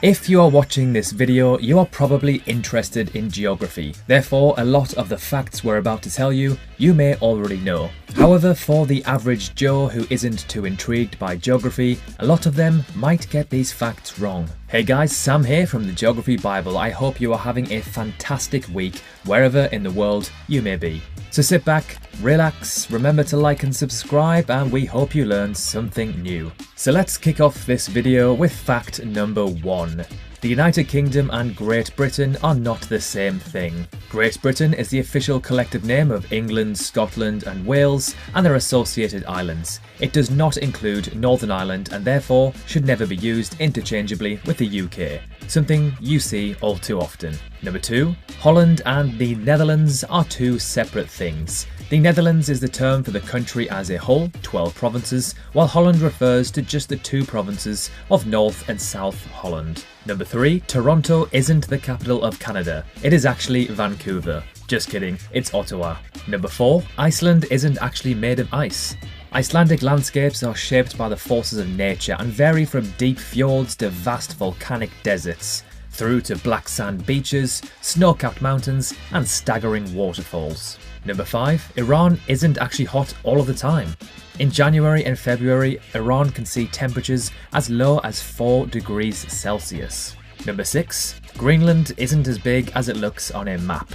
If you are watching this video, you are probably interested in geography. Therefore, a lot of the facts we're about to tell you, you may already know. However, for the average Joe who isn't too intrigued by geography, a lot of them might get these facts wrong. Hey guys, Sam here from the Geography Bible. I hope you are having a fantastic week wherever in the world you may be. So sit back, relax, remember to like and subscribe, and we hope you learned something new. So let's kick off this video with fact number 1. The United Kingdom and Great Britain are not the same thing. Great Britain is the official collective name of England, Scotland and Wales and their associated islands. It does not include Northern Ireland and therefore should never be used interchangeably with the UK, something you see all too often. Number 2. Holland and the Netherlands are two separate things. The Netherlands is the term for the country as a whole, 12 provinces, while Holland refers to just the two provinces of North and South Holland. Number 3. Toronto isn't the capital of Canada. It is actually Vancouver. Just kidding, it's Ottawa. Number 4. Iceland isn't actually made of ice. Icelandic landscapes are shaped by the forces of nature and vary from deep fjords to vast volcanic deserts, through to black sand beaches, snow-capped mountains and staggering waterfalls. Number 5. Iran isn't actually hot all of the time. In January and February, Iran can see temperatures as low as 4 degrees Celsius. Number 6. Greenland isn't as big as it looks on a map.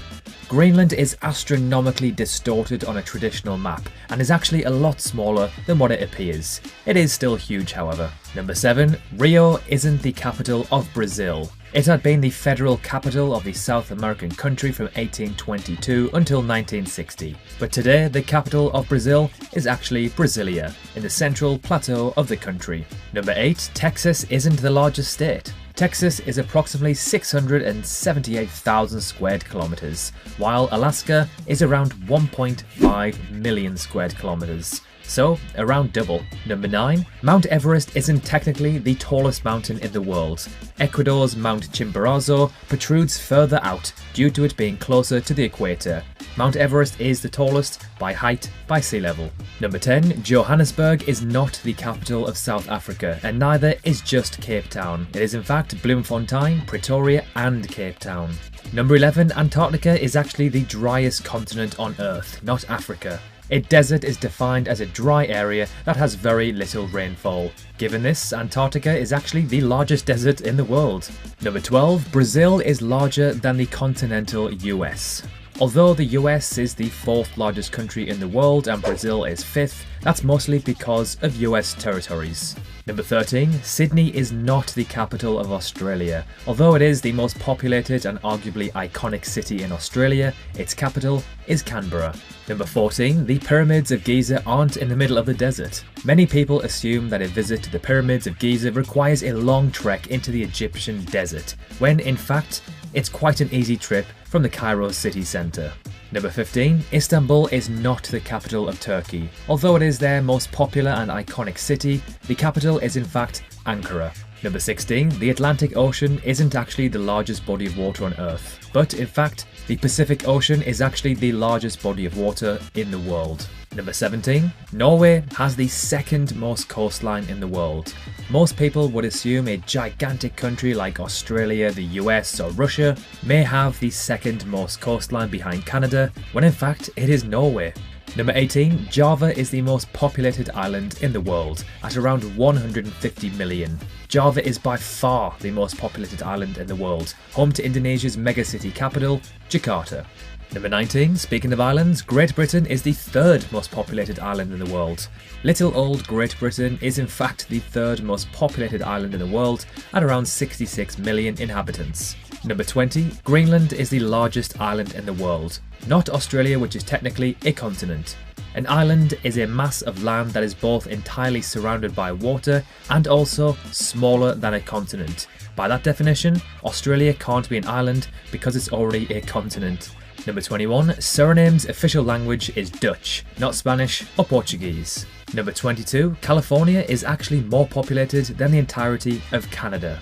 Greenland is astronomically distorted on a traditional map and is actually a lot smaller than what it appears. It is still huge, however. Number 7. Rio isn't the capital of Brazil. It had been the federal capital of the South American country from 1822 until 1960. But today, the capital of Brazil is actually Brasilia, in the central plateau of the country. Number 8. Texas isn't the largest state. Texas is approximately 678,000 squared kilometers, while Alaska is around 1.5 million squared kilometers. So, around double. Number 9. Mount Everest isn't technically the tallest mountain in the world. Ecuador's Mount Chimborazo protrudes further out due to it being closer to the equator. Mount Everest is the tallest by height by sea level. Number 10. Johannesburg is not the capital of South Africa, and neither is just Cape Town. It is in fact Bloemfontein, Pretoria and Cape Town. Number 11. Antarctica is actually the driest continent on Earth, not Africa. A desert is defined as a dry area that has very little rainfall. Given this, Antarctica is actually the largest desert in the world. Number 12. Brazil is larger than the continental US. Although the US is the 4th largest country in the world and Brazil is 5th, that's mostly because of US territories. Number 13. Sydney is not the capital of Australia. Although it is the most populated and arguably iconic city in Australia, its capital is Canberra. Number 14. The pyramids of Giza aren't in the middle of the desert. Many people assume that a visit to the pyramids of Giza requires a long trek into the Egyptian desert, when in fact, it's quite an easy trip from the Cairo city centre. Number 15. Istanbul is not the capital of Turkey. Although it is their most popular and iconic city, the capital is in fact Ankara. Number 16. The Atlantic Ocean isn't actually the largest body of water on Earth, but in fact, the Pacific Ocean is actually the largest body of water in the world. Number 17. Norway has the 2nd most coastline in the world. Most people would assume a gigantic country like Australia, the US or Russia may have the 2nd most coastline behind Canada, when in fact it is Norway. Number 18. Java is the most populated island in the world, at around 150 million. Java is by far the most populated island in the world, home to Indonesia's megacity capital, Jakarta. Number 19. Speaking of islands, Great Britain is the 3rd most populated island in the world. Little old Great Britain is in fact the 3rd most populated island in the world at around 66 million inhabitants. Number 20. Greenland is the largest island in the world, not Australia, which is technically a continent. An island is a mass of land that is both entirely surrounded by water and also smaller than a continent. By that definition, Australia can't be an island because it's already a continent. Number 21. Suriname's official language is Dutch, not Spanish or Portuguese. Number 22. California is actually more populated than the entirety of Canada.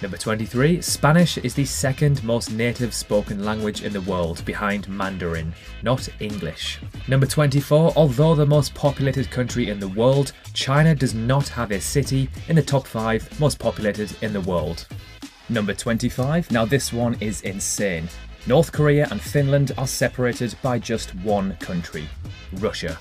Number 23. Spanish is the 2nd most native spoken language in the world, behind Mandarin, not English. Number 24. Although the most populated country in the world, China does not have a city in the top 5 most populated in the world. Number 25. Now this one is insane. North Korea and Finland are separated by just one country, Russia.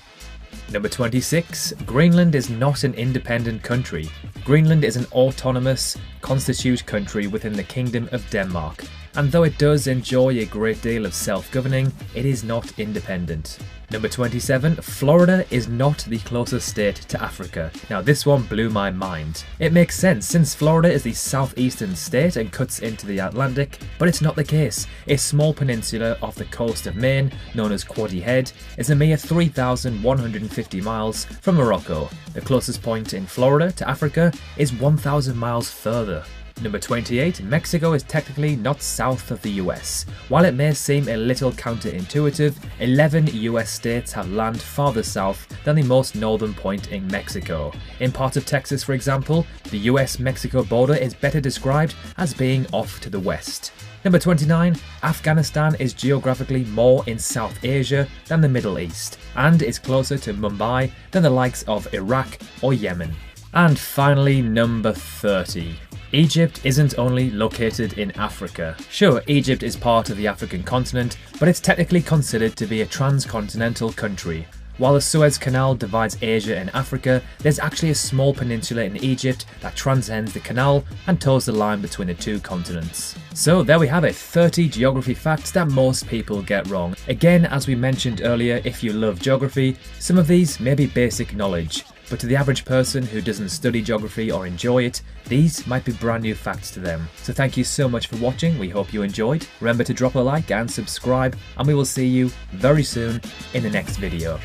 Number 26. Greenland is not an independent country. Greenland is an autonomous, constituted country within the Kingdom of Denmark, and though it does enjoy a great deal of self-governing, it is not independent. Number 27. Florida is not the closest state to Africa. Now this one blew my mind. It makes sense since Florida is the southeastern state and cuts into the Atlantic, but it's not the case. A small peninsula off the coast of Maine, known as Quoddy Head, is a mere 3,150 miles from Morocco. The closest point in Florida to Africa is 1,000 miles further. Number 28. Mexico is technically not south of the US. While it may seem a little counterintuitive, 11 US states have land farther south than the most northern point in Mexico. In part of Texas, for example, the US-Mexico border is better described as being off to the west. Number 29. Afghanistan is geographically more in South Asia than the Middle East, and is closer to Mumbai than the likes of Iraq or Yemen. And finally, number 30. Egypt isn't only located in Africa. Sure, Egypt is part of the African continent, but it's technically considered to be a transcontinental country. While the Suez Canal divides Asia and Africa, there's actually a small peninsula in Egypt that transcends the canal and toes the line between the two continents. So there we have it, 30 geography facts that most people get wrong. Again, as we mentioned earlier, if you love geography, some of these may be basic knowledge. But to the average person who doesn't study geography or enjoy it, these might be brand new facts to them. So thank you so much for watching, we hope you enjoyed. Remember to drop a like and subscribe, and we will see you very soon in the next video.